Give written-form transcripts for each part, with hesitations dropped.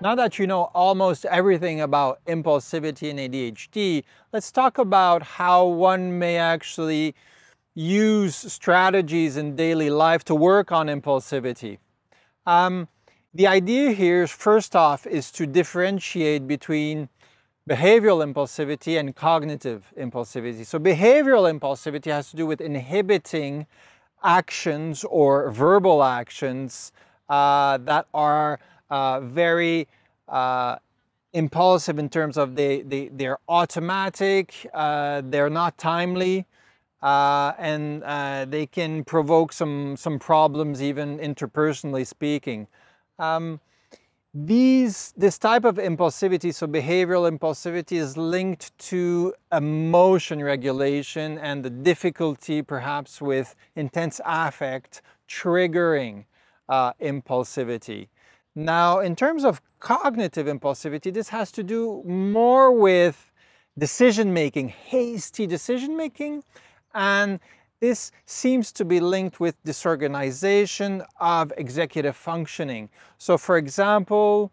Now that you know almost everything about impulsivity and ADHD, let's talk about how one may actually use strategies in daily life to work on impulsivity. The idea here, first off, is to differentiate between behavioral impulsivity and cognitive impulsivity. So behavioral impulsivity has to do with inhibiting actions or verbal actions that are very impulsive in terms of they're automatic, they're not timely, and they can provoke some problems even interpersonally speaking. This type of impulsivity, so behavioral impulsivity, is linked to emotion regulation and the difficulty perhaps with intense affect triggering impulsivity. Now, in terms of cognitive impulsivity, this has to do more with decision-making, hasty decision-making, and this seems to be linked with disorganization of executive functioning. So for example,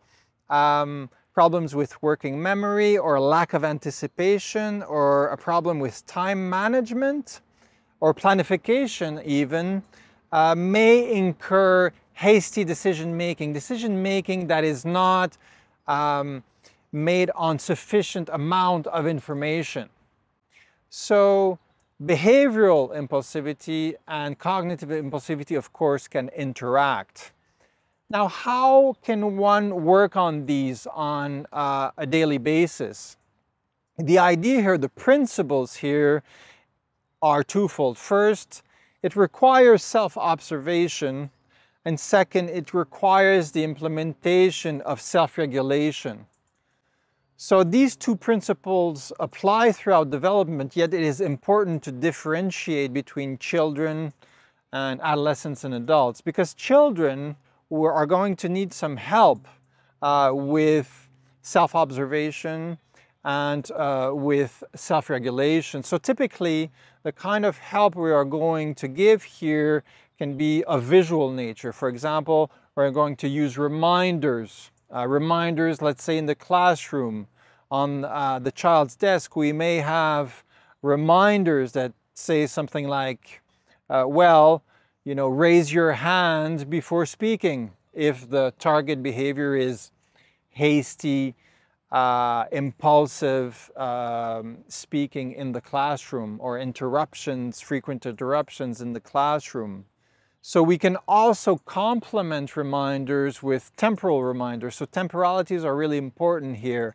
problems with working memory or lack of anticipation, or a problem with time management or planification even, may incur hasty decision-making that is not made on sufficient amount of information. So behavioral impulsivity and cognitive impulsivity, of course, can interact. Now, how can one work on these on a daily basis? The idea here, the principles here, are twofold. First, it requires self-observation, and second, it requires the implementation of self-regulation. So these two principles apply throughout development, yet it is important to differentiate between children and adolescents and adults, because children are going to need some help with self-observation and with self-regulation. So typically, the kind of help we are going to give here can be of visual nature. For example, we're going to use reminders. Reminders, let's say in the classroom, on the child's desk, we may have reminders that say something like, well, you know, raise your hand before speaking if the target behavior is hasty, impulsive speaking in the classroom, or interruptions, frequent interruptions in the classroom. So we can also complement reminders with temporal reminders. So temporalities are really important here.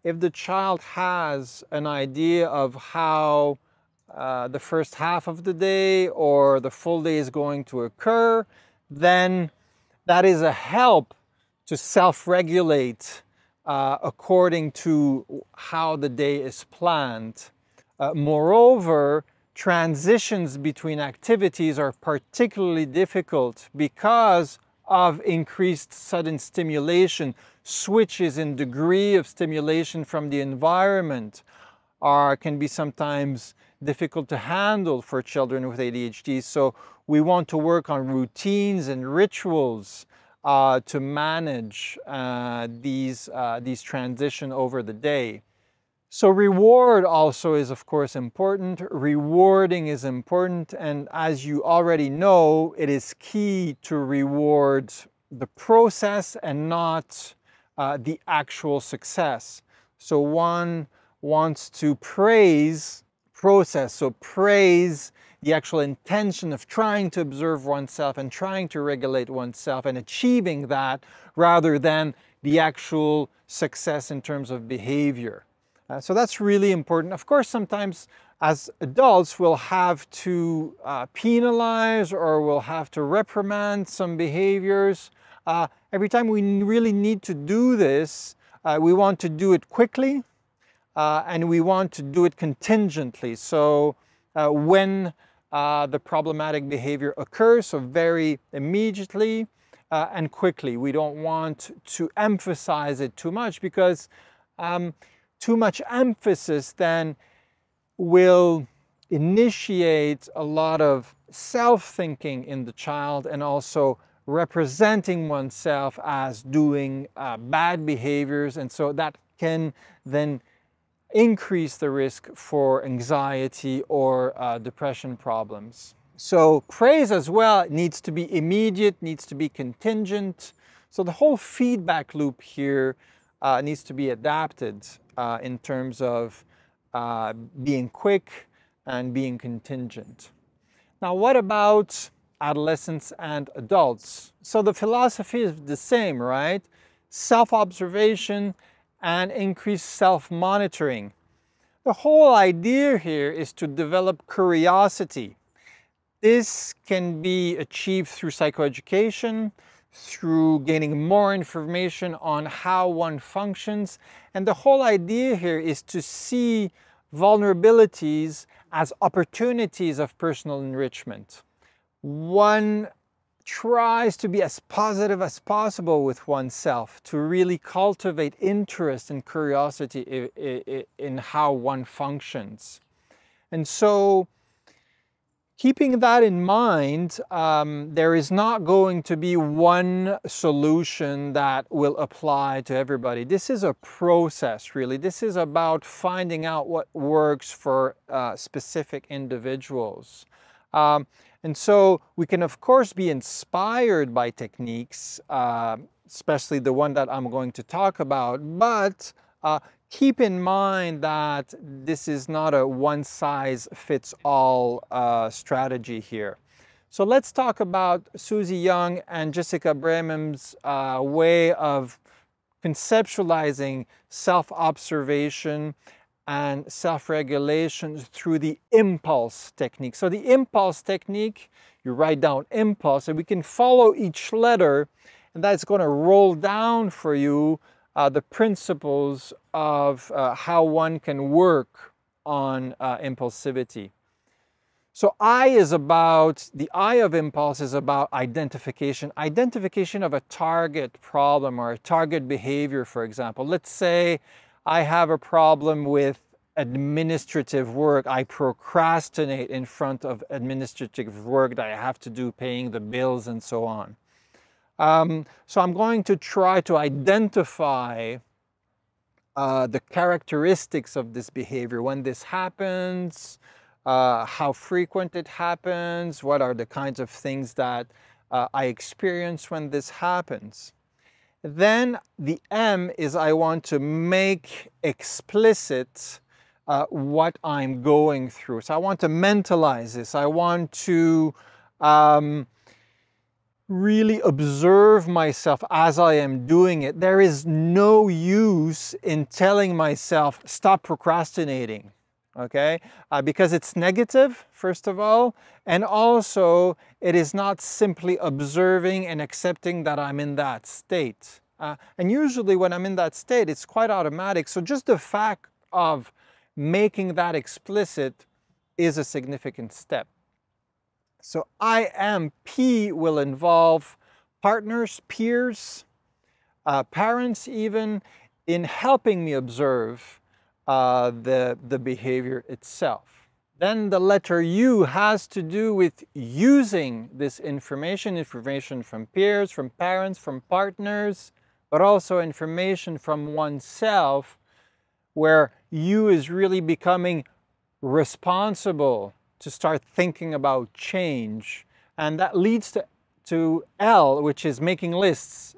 If the child has an idea of how the first half of the day or the full day is going to occur, then that is a help to self-regulate according to how the day is planned. Moreover, transitions between activities are particularly difficult because of increased sudden stimulation. Switches in degree of stimulation from the environment can be sometimes difficult to handle for children with ADHD. So we want to work on routines and rituals to manage these transitions over the day. So reward also is, of course, important. Rewarding is important, and as you already know, it is key to reward the process and not the actual success. So one wants to praise process, so praise the actual intention of trying to observe oneself and trying to regulate oneself and achieving that, rather than the actual success in terms of behavior. So that's really important. Of course, sometimes as adults we'll have to penalize or we'll have to reprimand some behaviors. Every time we really need to do this, we want to do it quickly and we want to do it contingently. So when the problematic behavior occurs, so very immediately and quickly. We don't want to emphasize it too much, because too much emphasis then will initiate a lot of self-thinking in the child and also representing oneself as doing bad behaviors, and so that can then increase the risk for anxiety or depression problems. So praise as well needs to be immediate, needs to be contingent. So the whole feedback loop here needs to be adapted in terms of being quick and being contingent. Now, what about adolescents and adults? So the philosophy is the same, right? Self-observation and increased self-monitoring. The whole idea here is to develop curiosity. This can be achieved through psychoeducation, through gaining more information on how one functions. And the whole idea here is to see vulnerabilities as opportunities of personal enrichment. One tries to be as positive as possible with oneself, to really cultivate interest and curiosity in how one functions. And so, keeping that in mind, there is not going to be one solution that will apply to everybody. This is a process, really. This is about finding out what works for specific individuals. And so we can, of course, be inspired by techniques, especially the one that I'm going to talk about, but keep in mind that this is not a one-size-fits-all strategy here. So let's talk about Susie Young and Jessica Bremham's way of conceptualizing self-observation and self-regulation through the impulse technique. So the impulse technique, you write down impulse, and we can follow each letter, and that's going to roll down for you the principles of how one can work on impulsivity. So the I of impulse is about identification of a target problem or a target behavior, for example. Let's say I have a problem with administrative work. I procrastinate in front of administrative work that I have to do, paying the bills and so on. So I'm going to try to identify the characteristics of this behavior, when this happens, how frequent it happens, what are the kinds of things that I experience when this happens. Then the M is I want to make explicit what I'm going through. So I want to mentalize this. I want to really observe myself as I am doing it. There is no use in telling myself, stop procrastinating, okay? Because it's negative, first of all, and also it is not simply observing and accepting that I'm in that state. And usually when I'm in that state, it's quite automatic. So just the fact of making that explicit is a significant step. So IMP will involve partners, peers, parents even, in helping me observe the behavior itself. Then the letter U has to do with using this information from peers, from parents, from partners, but also information from oneself, where U is really becoming responsible to start thinking about change. And that leads to L, which is making lists,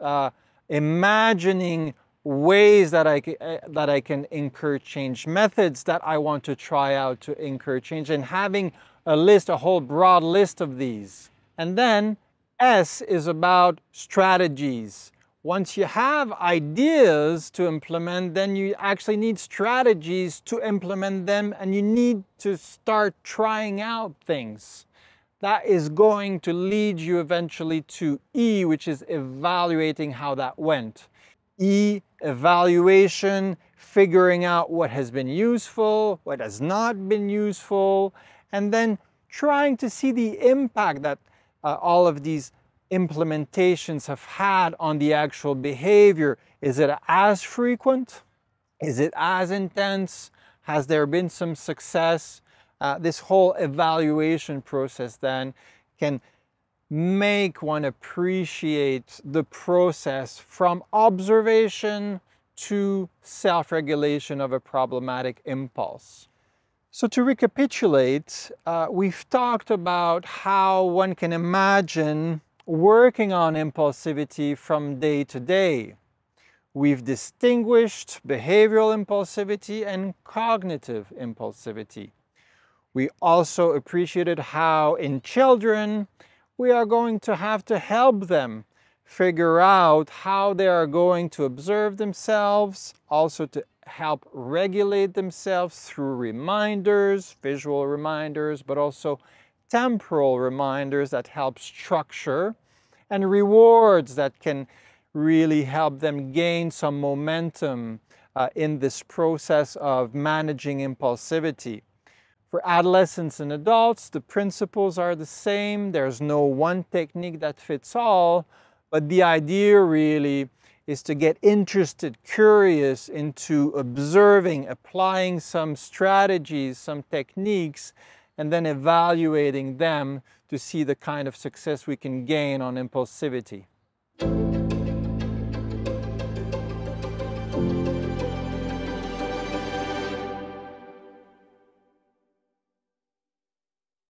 imagining ways that I can encourage change, methods that I want to try out to encourage change, and having a list, a whole broad list of these. And then S is about strategies. Once you have ideas to implement, then you actually need strategies to implement them, and you need to start trying out things. That is going to lead you eventually to E, which is evaluating how that went. E, evaluation, figuring out what has been useful, what has not been useful, and then trying to see the impact that all of these implementations have had on the actual behavior. Is it as frequent? Is it as intense? Has there been some success? This whole evaluation process then can make one appreciate the process from observation to self-regulation of a problematic impulse. So to recapitulate, we've talked about how one can imagine working on impulsivity from day to day. We've distinguished behavioral impulsivity and cognitive impulsivity. We also appreciated how in children we are going to have to help them figure out how they are going to observe themselves, also to help regulate themselves through reminders, visual reminders, but also temporal reminders that help structure, and rewards that can really help them gain some momentum in this process of managing impulsivity. For adolescents and adults, the principles are the same. There's no one technique that fits all, but the idea really is to get interested, curious into observing, applying some strategies, some techniques, and then evaluating them to see the kind of success we can gain on impulsivity.